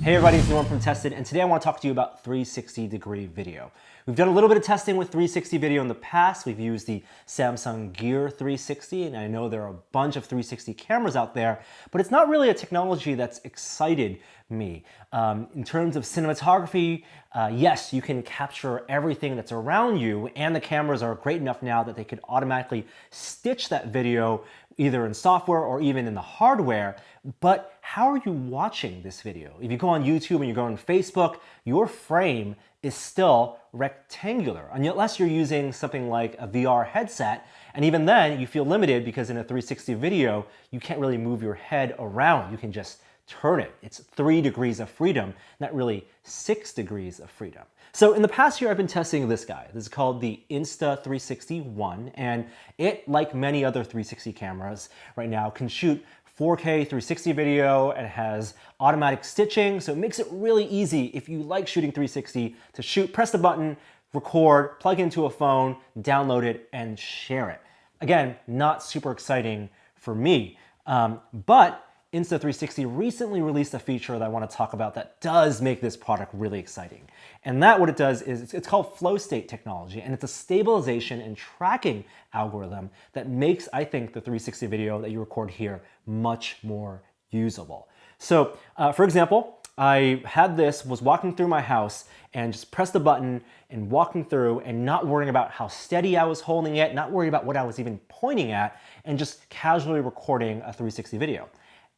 Hey everybody, it's Norm from Tested, and today I want to talk to you about 360-degree video. We've done a little bit of testing with 360 video in the past. We've used the Samsung Gear 360, and I know there are a bunch of 360 cameras out there, but it's not really a technology that's excited me. In terms of cinematography, yes, you can capture everything that's around you, and the cameras are great enough now that they could automatically stitch that video either in software or even in the hardware, but how are you watching this video? If you go on YouTube and you go on Facebook, your frame is still rectangular, unless you're using something like a VR headset, and even then you feel limited because in a 360 video, you can't really move your head around. You can just turn it. It's 3 degrees of freedom, not really 6 degrees of freedom. So in the past year, I've been testing this guy. This is called the Insta360 One, and it, like many other 360 cameras right now, can shoot 4K 360 video and has automatic stitching, so it makes it really easy if you like shooting 360 to shoot, press the button, record, plug into a phone, download it, and share it. Again, not super exciting for me, but Insta360 recently released a feature that I want to talk about that does make this product really exciting. And that what it does is it's called flow state technology, and it's a stabilization and tracking algorithm that makes, I think, the 360 video that you record here much more usable. So, for example, I was walking through my house and just pressed the button and walking through and not worrying about how steady I was holding it, not worrying about what I was even pointing at, and just casually recording a 360 video.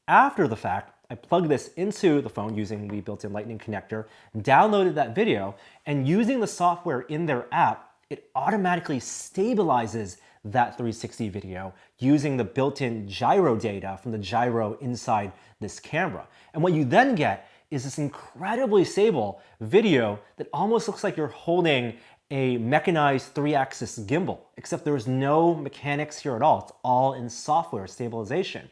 After the fact, I plugged this into the phone using the built-in Lightning connector, downloaded that video, and using the software in their app, it automatically stabilizes that 360 video using the built-in gyro data from the gyro inside this camera. And what you then get is this incredibly stable video that almost looks like you're holding a mechanized 3-axis gimbal, except there's no mechanics here at all. It's all in software stabilization.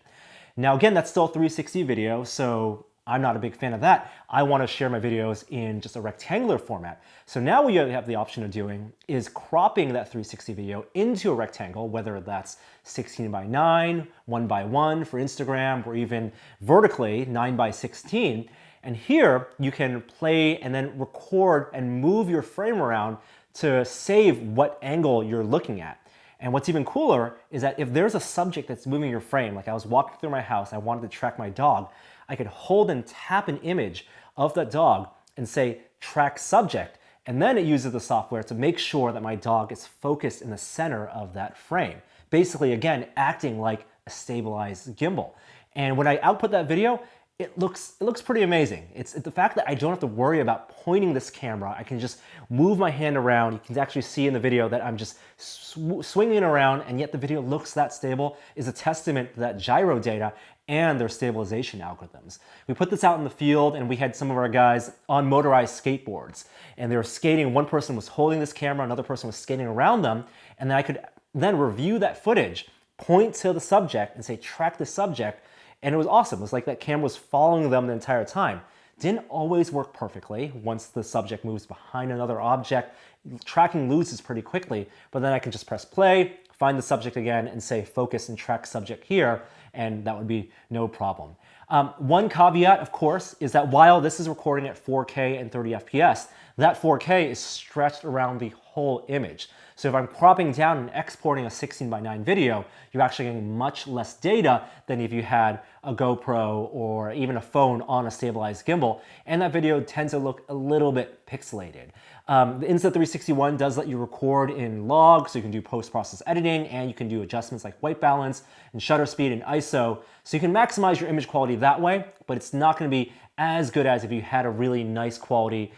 Now again, that's still 360 video, so I'm not a big fan of that. I want to share my videos in just a rectangular format. So now what you have the option of doing is cropping that 360 video into a rectangle, whether that's 16 by 9, 1 by 1 for Instagram, or even vertically 9 by 16. And here you can play and then record and move your frame around to save what angle you're looking at. And what's even cooler is that if there's a subject that's moving your frame, like I was walking through my house, I wanted to track my dog, I could hold and tap an image of that dog and say, track subject. And then it uses the software to make sure that my dog is focused in the center of that frame. Basically, again, acting like a stabilized gimbal. And when I output that video, it looks pretty amazing. It's the fact that I don't have to worry about pointing this camera. I can just move my hand around. You can actually see in the video that I'm just swinging around, and yet the video looks that stable is a testament to that gyro data and their stabilization algorithms. We put this out in the field, and we had some of our guys on motorized skateboards, and they were skating. One person was holding this camera, another person was skating around them, and then I could then review that footage, point to the subject, and say, track the subject. And it was awesome. It was like that camera was following them the entire time. Didn't always work perfectly. Once the subject moves behind another object, tracking loses pretty quickly, but then I can just press play, find the subject again, and say focus and track subject here, and that would be no problem. One caveat, of course, is that while this is recording at 4K and 30 FPS, that 4K is stretched around the whole image. So if I'm cropping down and exporting a 16 by 9 video, you're actually getting much less data than if you had a GoPro or even a phone on a stabilized gimbal, and that video tends to look a little bit pixelated. The Insta360 One does let you record in log, so you can do post-process editing, and you can do adjustments like white balance and shutter speed and ISO, so you can maximize your image quality that way, but it's not going to be as good as if you had a really nice quality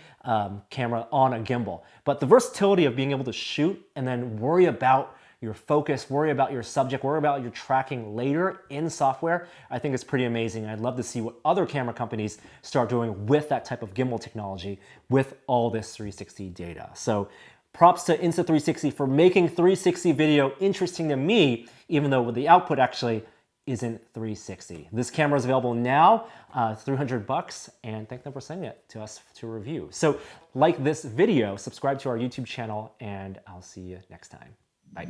camera on a gimbal. But the versatility of being able to shoot and then worry about your focus, worry about your subject, worry about your tracking later in software, I think is pretty amazing. I'd love to see what other camera companies start doing with that type of gimbal technology with all this 360 data. So props to Insta360 for making 360 video interesting to me, even though the output actually isn't 360. This camera is available now, $300, and thank them for sending it to us to review. So like this video, subscribe to our YouTube channel, and I'll see you next time. Bye.